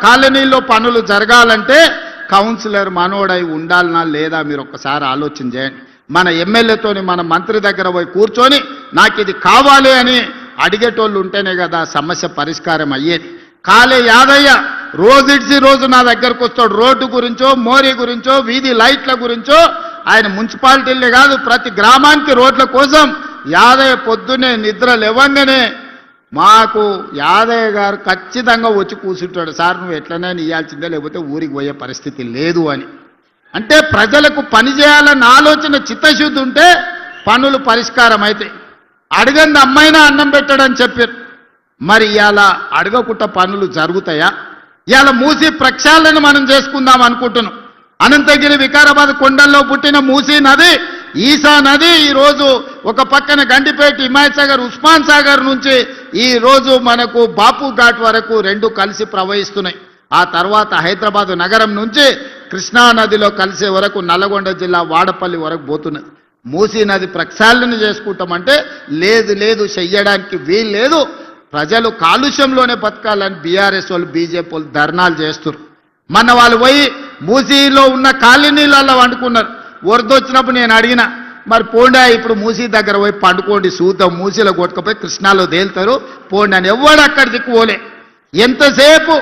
కాలనీలో పనులు జరగాలంటే కౌన్సిలర్ మనోడై ఉండాలనా లేదా మీరు ఒక్కసారి ఆలోచన చేయండి. మన ఎమ్మెల్యేతోని మన మంత్రి దగ్గర పోయి కూర్చొని నాకు ఇది కావాలి అని అడిగేటోళ్ళు ఉంటేనే కదా సమస్య పరిష్కారం అయ్యేది. కాలే యాదయ్య రోజుడిసి రోజు నా దగ్గరకు వస్తాడు. రోడ్డు గురించో మోరీ గురించో వీధి లైట్ల గురించో ఆయన మున్సిపాలిటీలే కాదు ప్రతి గ్రామానికి రోడ్ల కోసం యాదయ్య పొద్దునే నిద్ర లేవంగానే మాకు యాదయ్య గారు ఖచ్చితంగా వచ్చి కూర్చుంటాడు. సార్ నువ్వు ఎట్లనైనా ఇవ్వాల్సిందే లేకపోతే ఊరికి పోయే పరిస్థితి లేదు అని. అంటే ప్రజలకు పని చేయాలన్న ఆలోచన చిత్తశుద్ధి ఉంటే పనులు పరిష్కారం అవుతాయి. అడగంది అమ్మైనా అన్నం పెట్టడని చెప్పారు. మరి ఇవాళ అడగకుండా పనులు జరుగుతాయా? ఇవాళ మూసీ ప్రక్షాళన మనం చేసుకుందాం అనుకుంటున్నాం. అనంతగిరి వికారాబాద్ కొండల్లో పుట్టిన మూసీ నది ఈసా నది ఈరోజు ఒక పక్కన గండిపేట హిమాయత్ సాగర్ ఉస్మాన్ సాగర్ నుంచి ఈరోజు మనకు బాపు ఘాట్ వరకు రెండు కలిసి ప్రవహిస్తున్నాయి. ఆ తర్వాత హైదరాబాద్ నగరం నుంచి కృష్ణా నదిలో కలిసే వరకు నల్లగొండ జిల్లా వాడపల్లి వరకు పోతున్నది. మూసీ నది ప్రక్షాళన చేసుకుంటామంటే లేదు లేదు చెయ్యడానికి వీలు లేదు. ప్రజలు కాలుష్యంలోనే బతకాలని బీఆర్ఎస్ వాళ్ళు బీజేపీ వాళ్ళు ధర్నాలు చేస్తున్నారు. మన వాళ్ళు పోయి మూసీలో ఉన్న కాలనీలలో వండుకున్నారు. వరదొచ్చినప్పుడు నేను అడిగిన మరి పోండా ఇప్పుడు మూసీ దగ్గర పోయి పండుకోండి చూద్దాం, మూసీలో కొట్టుకుపోయి కృష్ణాలో తేలుతారు పోండి అని. ఎవడు అక్కడి దిక్కుపోలే. ఎంతసేపు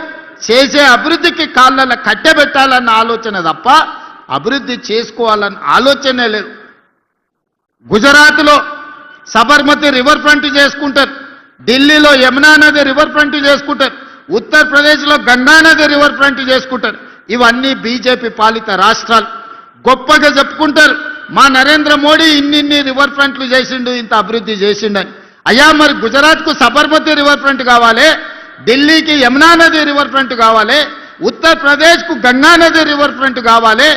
చేసే అభివృద్ధికి కాళ్ళలో కట్టెబెట్టాలన్న ఆలోచన తప్ప అభివృద్ధి చేసుకోవాలన్న ఆలోచనే లేదు. గుజరాత్లో సబర్మతి రివర్ ఫ్రంట్ చేసుకుంటారు, ఢిల్లీలో యమునా నది రివర్ ఫ్రంట్ చేసుకుంటారు, ఉత్తరప్రదేశ్లో గంగా నది రివర్ ఫ్రంట్ చేసుకుంటారు. ఇవన్నీ బీజేపీ పాలిత రాష్ట్రాలు. గొప్పగా చెప్పుకుంటారు మా నరేంద్ర మోడీ ఇన్ని రివర్ ఫ్రంట్లు చేసిండు, ఇంత అభివృద్ధి చేసిండని. అయ్యా మరి గుజరాత్కు సబర్మతి రివర్ ఫ్రంట్ కావాలి, ఢిల్లీకి యమునా నది రివర్ ఫ్రంట్ కావాలి, ఉత్తరప్రదేశ్కు గంగా నది రివర్ ఫ్రంట్ కావాలి.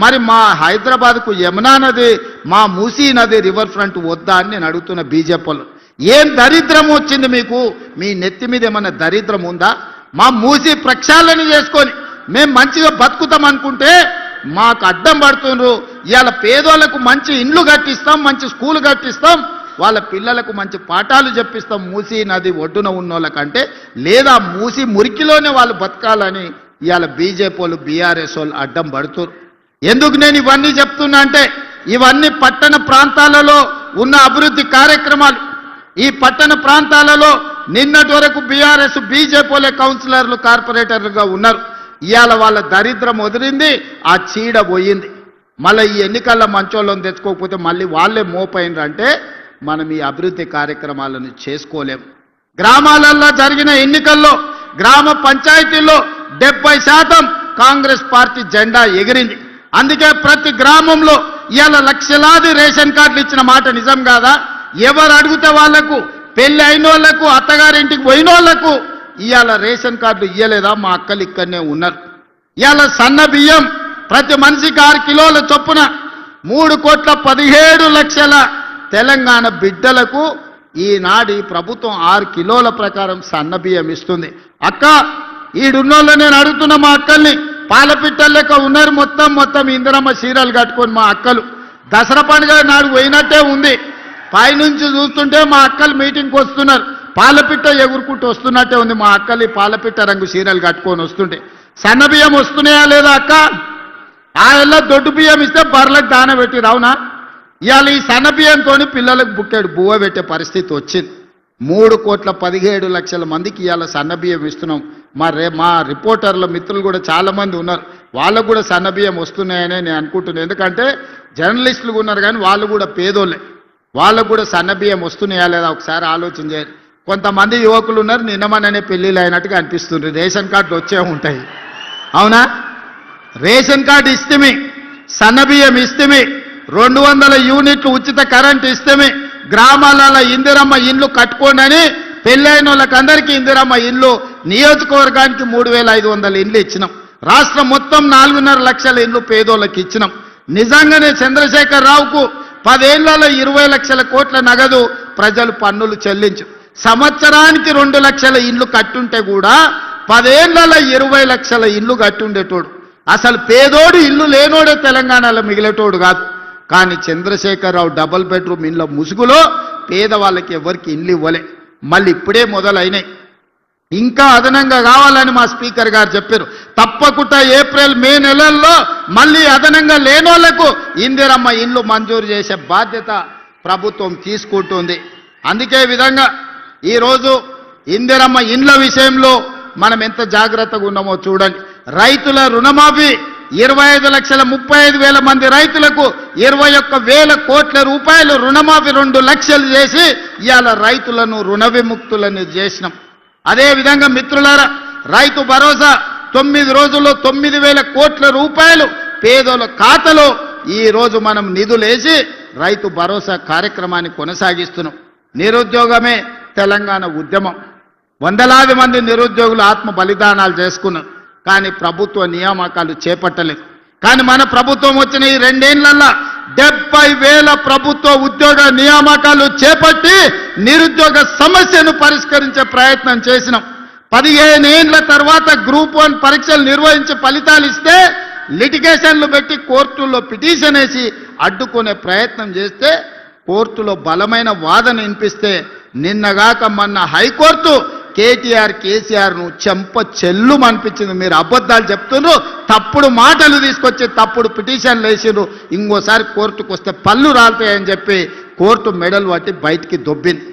మరి మా హైదరాబాద్కు యమునా నది మా మూసీ నది రివర్ ఫ్రంట్ వద్దా అని నేను అడుగుతున్న బీజేపీలో. ఏం దరిద్రం వచ్చింది మీకు? మీ నెత్తి మీద ఏమన్నా దరిద్రం ఉందా? మా మూసీ ప్రక్షాళన చేసుకొని మేము మంచిగా బతుకుతాం అనుకుంటే మాకు అడ్డం పడుతున్నారు. ఇవాళ పేదోళ్లకు మంచి ఇండ్లు కట్టిస్తాం, మంచి స్కూల్ కట్టిస్తాం, వాళ్ళ పిల్లలకు మంచి పాఠాలు చెప్పిస్తాం మూసీ నది ఒడ్డున ఉన్న వాళ్ళకంటే, లేదా మూసీ మురికిలోనే వాళ్ళు బతకాలని ఇవాళ బీజేపీ వాళ్ళు బీఆర్ఎస్ వాళ్ళు అడ్డం పడుతున్నారు. ఎందుకు నేను ఇవన్నీ చెప్తున్నా అంటే ఇవన్నీ పట్టణ ప్రాంతాలలో ఉన్న అభివృద్ధి కార్యక్రమాలు. ఈ పట్టణ ప్రాంతాలలో నిన్నటి వరకు బీఆర్ఎస్ బీజేపీ కౌన్సిలర్లు కార్పొరేటర్లుగా ఉన్నారు. ఇవాళ వాళ్ళ దరిద్రం వదిలింది, ఆ చీడ పోయింది. మళ్ళీ ఈ ఎన్నికల్లో మంచోళ్ళని తెచ్చుకోకపోతే మళ్ళీ వాళ్ళే మోపైనరంటే మనం ఈ అభివృద్ధి కార్యక్రమాలను చేసుకోలేము. గ్రామాలలో జరిగిన ఎన్నికల్లో గ్రామ పంచాయతీల్లో 70% కాంగ్రెస్ పార్టీ జెండా ఎగిరింది. అందుకే ప్రతి గ్రామంలో ఇవాళ లక్షలాది రేషన్ కార్డులు ఇచ్చిన మాట నిజం కాదా? ఎవరు అడిగితే వాళ్లకు పెళ్లి అయిన వాళ్లకు అత్తగారింటికి పోయిన వాళ్లకు ఇవాళ రేషన్ కార్డులు ఇవ్వలేదా? మా అక్కలు ఇక్కడనే ఉన్నారు. ఇవాళ సన్న బియ్యం ప్రతి మనిషికి 6 కిలోల చొప్పున 3,17,00,000 తెలంగాణ బిడ్డలకు ఈనాడు ఈ ప్రభుత్వం 6 కిలోల ప్రకారం సన్న బియ్యం ఇస్తుంది. అక్క ఈడున్నోళ్ళు నేను అడుగుతున్న మా అక్కల్ని, పాలపిట్టల లెక్క ఉన్నారు మొత్తం ఇందిరమ్మ చీరలు కట్టుకొని మా అక్కలు. దసరా పండుగ నాడు పోయినట్టే ఉంది. పైనుంచి చూస్తుంటే మా అక్కలు మీటింగ్కి వస్తున్నారు, పాలపిట్ట ఎగురుకుంటూ వస్తున్నట్టే ఉంది. మా అక్కలు పాలపిట్ట రంగు చీరలు కట్టుకొని వస్తుంటే సన్న బియ్యం వస్తున్నాయా లేదా అక్క? ఆ ఎల్ల దొడ్డు బియ్యం ఇస్తే బర్రెలకు దాన పెట్టి రావునా? ఇవాళ ఈ సన్న బియ్యంతో పిల్లలకు బుక్కెడు బువ్వ పెట్టే పరిస్థితి వచ్చింది. 3,17,00,000 మందికి ఇవాళ సన్న బియ్యం ఇస్తున్నాం. మా రిపోర్టర్ల మిత్రులు కూడా చాలామంది ఉన్నారు, వాళ్ళకు కూడా సన్న బియ్యం వస్తున్నాయనే నేను అనుకుంటున్నాను. ఎందుకంటే జర్నలిస్టులు ఉన్నారు కానీ వాళ్ళు కూడా పేదోళ్ళే, వాళ్ళకు కూడా సన్న బియ్యం వస్తున్నాయా లేదా ఒకసారి ఆలోచన చేయాలి. కొంతమంది యువకులు ఉన్నారు నిన్నమననే పెళ్ళిళ్ళు అయినట్టుగా అనిపిస్తుంది. రేషన్ కార్డులు వచ్చే ఉంటాయి, అవునా? రేషన్ కార్డు ఇస్తేమి, సన్న బియ్యం ఇస్తేమి, 200 యూనిట్లు ఉచిత కరెంట్ ఇస్తేమి, గ్రామాలలో ఇందిరమ్మ ఇండ్లు కట్టుకోండి అని పెళ్ళైన వాళ్ళకందరికీ ఇందిరమ్మ ఇల్లు, నియోజకవర్గానికి 3,500 ఇండ్లు ఇచ్చినాం. రాష్ట్రం మొత్తం 4.5 లక్షల ఇండ్లు పేదోళ్ళకి ఇచ్చినాం. నిజంగానే చంద్రశేఖర్ రావుకు 10 ఏళ్లలో 20 లక్షల కోట్ల నగదు ప్రజలు పన్నులు చెల్లించు. సంవత్సరానికి 2 లక్షల ఇండ్లు కట్టుంటే కూడా 10 ఏళ్లలో 20 లక్షల ఇండ్లు కట్టుండేటోడు. అసలు పేదోడు ఇల్లు లేనోడే తెలంగాణలో మిగిలేటోడు కాదు. కానీ చంద్రశేఖరరావు డబుల్ బెడ్రూమ్ ఇండ్ల ముసుగులో పేదవాళ్ళకి ఎవరికి ఇండ్లు ఇవ్వలే. మళ్ళీ ఇప్పుడే మొదలైనాయి. ఇంకా అదనంగా కావాలని మా స్పీకర్ గారు చెప్పారు. తప్పకుండా ఏప్రిల్ మే నెలల్లో మళ్ళీ అదనంగా లేనోళ్లకు ఇందిరమ్మ ఇండ్లు మంజూరు చేసే బాధ్యత ప్రభుత్వం తీసుకుంటుంది. అందుకే విధంగా ఈరోజు ఇందిరమ్మ ఇండ్ల విషయంలో మనం ఎంత జాగ్రత్తగా ఉన్నామో చూడండి. రైతుల రుణమాఫీ 25,35,000 మంది రైతులకు 21,000 కోట్ల రూపాయలు రుణమాఫీ 2 లక్షలు చేసి ఇవాళ రైతులను రుణ విముక్తులను చేసినాం. అదేవిధంగా మిత్రులారా, రైతు భరోసా 9 రోజుల్లో 9,000 కోట్ల రూపాయలు పేదోళ్ళ ఖాతాలో ఈ రోజు మనం నిధులేసి రైతు భరోసా కార్యక్రమాన్ని కొనసాగిస్తున్నాం. నిరుద్యోగమే తెలంగాణ ఉద్యమం. వందలాది మంది నిరుద్యోగులు ఆత్మ బలిదానాలు చేసుకున్నారు, కానీ ప్రభుత్వ నియామకాలు చేపట్టలేదు. కానీ మన ప్రభుత్వం వచ్చిన ఈ 2 ఏళ్లలో 70,000 ప్రభుత్వ ఉద్యోగ నియామకాలు చేపట్టి నిరుద్యోగ సమస్యను పరిష్కరించే ప్రయత్నం చేసినాం. 15 ఏళ్ల తర్వాత గ్రూప్ 1 పరీక్షలు నిర్వహించి ఫలితాలు ఇస్తే లిటిగేషన్లు పెట్టి కోర్టుల్లో పిటిషన్ వేసి అడ్డుకునే ప్రయత్నం చేస్తే కోర్టులో బలమైన వాదన వినిపిస్తే నిన్నగాక మొన్న హైకోర్టు కేటీఆర్ కేసీఆర్ను చెంప చెల్లు అనిపించింది. మీరు అబద్ధాలు చెప్తున్నారు, తప్పుడు మాటలు తీసుకొచ్చి తప్పుడు పిటిషన్లు వేసిరు, ఇంకోసారి కోర్టుకు వస్తే పళ్ళు రాలుతాయని చెప్పి కోర్టు మెడలు పట్టి బయటికి దొబ్బింది.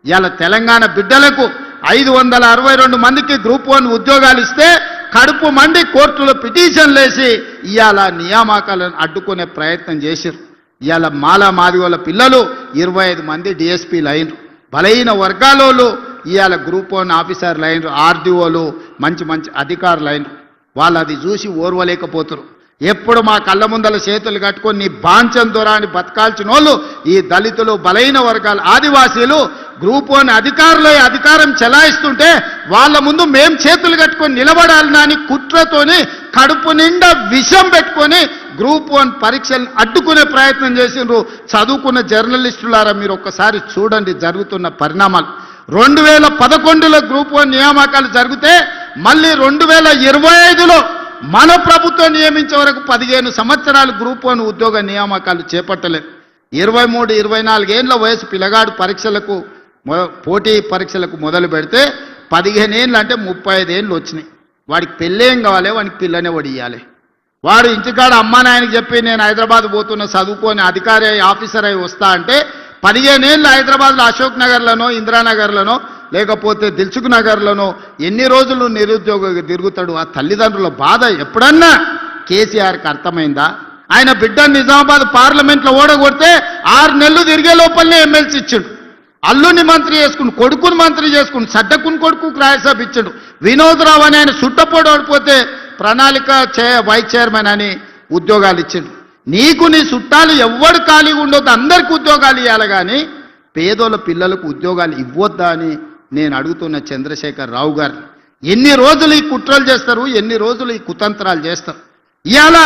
ఇవాళ తెలంగాణ బిడ్డలకు 562 మందికి గ్రూప్ 1 ఉద్యోగాలు ఇస్తే కడుపు మండి కోర్టులో పిటిషన్లు వేసి ఇవాళ నియామకాలను అడ్డుకునే ప్రయత్నం చేశారు. ఇవాళ మాలా మాదిగోళ్ళ పిల్లలు 25 మంది డిఎస్పీలు అయినరు. బలహీన వర్గాలోళ్ళు ఇవాళ గ్రూప్ 1 ఆఫీసర్లు అయినరు, ఆర్డీఓలు మంచి మంచి అధికారులు అయినరు. వాళ్ళు అది చూసి ఓర్వలేకపోతారు. ఎప్పుడు మా కళ్ళ ముందల చేతులు కట్టుకొని నీ బాంచం దొరాని బతకాల్సిన వాళ్ళు ఈ దళితులు, బలహీన వర్గాలు, ఆదివాసీలు గ్రూప్ 1 అధికారులు అధికారం చెలాయిస్తుంటే వాళ్ళ ముందు మేం చేతులు కట్టుకొని నిలబడాలని అని కుట్రతోని కడుపు నిండా విషం పెట్టుకొని గ్రూప్ 1 పరీక్షలను అడ్డుకునే ప్రయత్నం చేసిండ్రు. చదువుకున్న జర్నలిస్టులారా, మీరు ఒక్కసారి చూడండి జరుగుతున్న పరిణామాలు. 2011లో గ్రూప్ 1 నియామకాలు జరిగితే మళ్ళీ 2025లో మన ప్రభుత్వం నియమించే వరకు 15 సంవత్సరాలు గ్రూప్ 1 ఉద్యోగ నియామకాలు చేపట్టలేదు. 23, 24 ఏళ్ల వయసు పిల్లగాడు పరీక్షలకు పోటీ పరీక్షలకు మొదలు పెడితే 15 ఏళ్ళు అంటే 35 ఏళ్ళు వచ్చినాయి. వాడికి పెళ్ళేం కావాలి, వాడికి పిల్లనే వడియాలి. వాడు ఇంటికాడ అమ్మా నాయనకి చెప్పి నేను హైదరాబాద్ పోతున్న చదువుకొని అధికారి ఆఫీసర్ అయి వస్తా అంటే 15 ఏళ్ళు హైదరాబాద్లో అశోక్ నగర్లోనో, ఇందిరానగర్లోనో, లేకపోతే దిల్సుఖ్ నగర్లోనో ఎన్ని రోజులు నిరుద్యోగ తిరుగుతాడు? ఆ తల్లిదండ్రుల బాధ ఎప్పుడన్నా కేసీఆర్కి అర్థమైందా? ఆయన బిడ్డ నిజామాబాద్ పార్లమెంట్లో ఓడగొడితే 6 నెలలు తిరిగే లోపలనే ఎమ్మెల్సీ ఇచ్చాడు. అల్లుని మంత్రి చేసుకుని, కొడుకుని మంత్రి చేసుకుని, సడ్డకుని కొడుకు రాజ్యసభ ఇచ్చాడు. వినోద్ రావు అని ఆయన సుట్టపోడు ఓడిపోతే ప్రణాళిక వైస్ చైర్మన్ అని ఉద్యోగాలు ఇచ్చాడు. నీకు నీ చుట్టాలు ఎవ్వడు ఖాళీగా ఉండొద్దు, అందరికి ఉద్యోగాలు ఇవ్వాలి, కానీ పేదోళ్ళ పిల్లలకు ఉద్యోగాలు ఇవ్వొద్దా అని నేను అడుగుతున్న చంద్రశేఖర్ రావు గారు. ఎన్ని రోజులు ఈ కుట్రలు చేస్తారు, ఎన్ని రోజులు ఈ కుతంత్రాలు చేస్తారు? ఇవాళ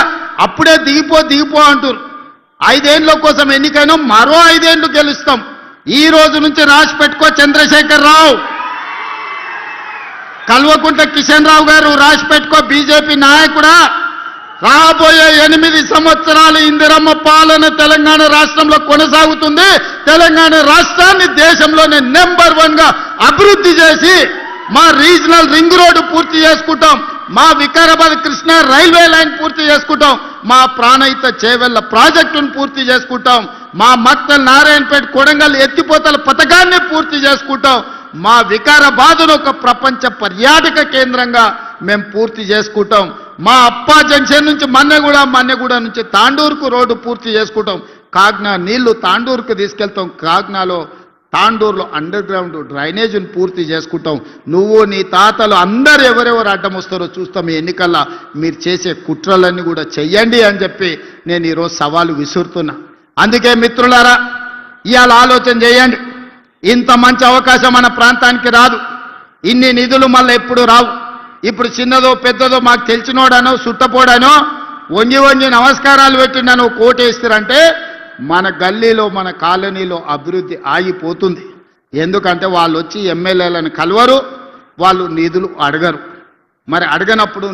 అప్పుడే దిగిపో అంటారు. 5 ఏళ్ళ కోసం ఎన్నికైనా మరో 5 ఏళ్ళు గెలుస్తాం. ఈ రోజు నుంచి రాసి పెట్టుకో చంద్రశేఖర్ రావు, కల్వకుంట్ల కిషన్ రావు గారు రాసి పెట్టుకో. బీజేపీ నాయకుడా, రాబోయే 8 సంవత్సరాలు ఇందిరమ్మ పాలన తెలంగాణ రాష్ట్రంలో కొనసాగుతుంది. తెలంగాణ రాష్ట్రాన్ని దేశంలోనే నెంబర్ 1గా అభివృద్ధి చేసి మా రీజనల్ రింగ్ రోడ్డు పూర్తి చేసుకుంటాం, మా వికారాబాద్ కృష్ణా రైల్వే లైన్ పూర్తి చేసుకుంటాం, మా ప్రాణహిత చేవెళ్ల ప్రాజెక్టును పూర్తి చేసుకుంటాం, మా మక్తల్ నారాయణపేట కొడంగల్ ఎత్తిపోతల పథకాన్ని పూర్తి చేసుకుంటాం, మా వికారాబాదును ఒక ప్రపంచ పర్యాటక కేంద్రంగా మేము పూర్తి చేసుకుంటాం, మా అప్పా జంక్షన్ నుంచి మన్నెగూడ నుంచి తాండూరుకు రోడ్డు పూర్తి చేసుకుంటాం, కాగ్నా నీళ్లు తాండూరుకు తీసుకెళ్తాం, కాగ్నాలో తాండూరులో అండర్ గ్రౌండ్ డ్రైనేజీని పూర్తి చేసుకుంటాం. నువ్వు నీ తాతలు అందరు ఎవరెవరు అడ్డం వస్తారో చూస్తాం. ఈ ఎన్నికల్లో మీరు చేసే కుట్రలన్నీ కూడా చెయ్యండి అని చెప్పి నేను ఈరోజు సవాలు విసురుతున్నా. అందుకే మిత్రులారా, ఇవాళ ఆలోచన చేయండి. ఇంత మంచి అవకాశం మన ప్రాంతానికి రాదు, ఇన్ని నిధులు మళ్ళీ ఎప్పుడు రావు. ఇప్పుడు చిన్నదో పెద్దదో మాకు తెలిసినోడనో సుట్టపోడానో వంగి నమస్కారాలు పెట్టిండనో కోటేస్తారంటే మన గల్లీలో, మన కాలనీలో అభివృద్ధి ఆగిపోతుంది. ఎందుకంటే వాళ్ళు వచ్చి ఎమ్మెల్యేలను కలవరు, వాళ్ళు నిధులు అడగరు. మరి అడగనప్పుడు